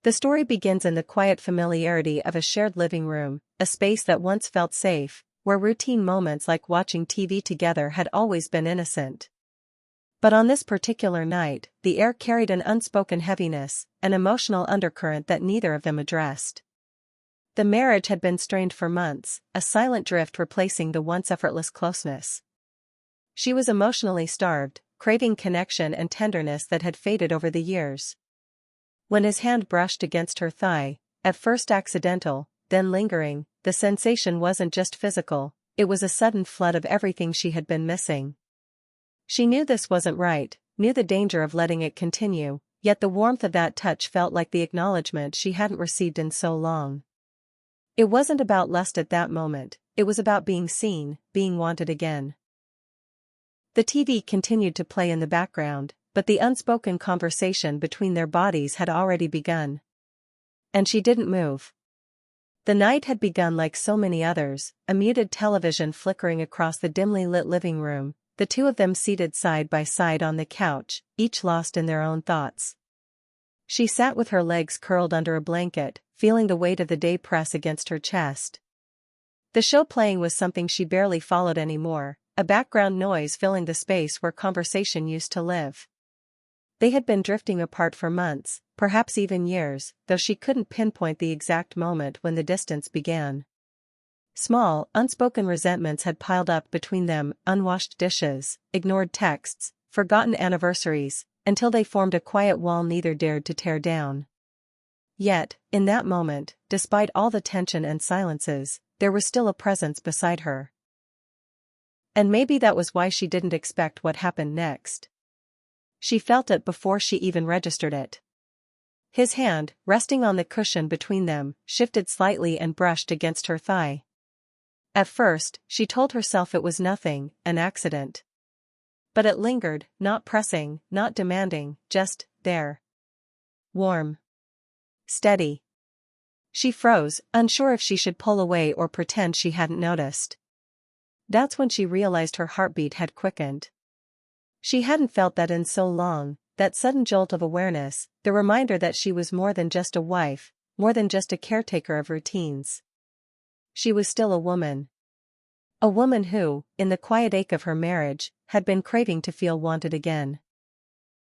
The story begins in the quiet familiarity of a shared living room, a space that once felt safe, where routine moments like watching TV together had always been innocent. But on this particular night, the air carried an unspoken heaviness, an emotional undercurrent that neither of them addressed. The marriage had been strained for months, a silent drift replacing the once effortless closeness. She was emotionally starved, craving connection and tenderness that had faded over the years. When his hand brushed against her thigh, at first accidental, then lingering, the sensation wasn't just physical, it was a sudden flood of everything she had been missing. She knew this wasn't right, knew the danger of letting it continue, yet the warmth of that touch felt like the acknowledgement she hadn't received in so long. It wasn't about lust at that moment, it was about being seen, being wanted again. The TV continued to play in the background, but the unspoken conversation between their bodies had already begun. And she didn't move. The night had begun like so many others, a muted television flickering across the dimly lit living room, the two of them seated side by side on the couch, each lost in their own thoughts. She sat with her legs curled under a blanket, feeling the weight of the day press against her chest. The show playing was something she barely followed anymore, a background noise filling the space where conversation used to live. They had been drifting apart for months, perhaps even years, though she couldn't pinpoint the exact moment when the distance began. Small, unspoken resentments had piled up between them, unwashed dishes, ignored texts, forgotten anniversaries, until they formed a quiet wall neither dared to tear down. Yet, in that moment, despite all the tension and silences, there was still a presence beside her. And maybe that was why she didn't expect what happened next. She felt it before she even registered it. His hand, resting on the cushion between them, shifted slightly and brushed against her thigh. At first, she told herself it was nothing, an accident. But it lingered, not pressing, not demanding, just there. Warm. Steady. She froze, unsure if she should pull away or pretend she hadn't noticed. That's when she realized her heartbeat had quickened. She hadn't felt that in so long, that sudden jolt of awareness, the reminder that she was more than just a wife, more than just a caretaker of routines. She was still a woman. A woman who, in the quiet ache of her marriage, had been craving to feel wanted again.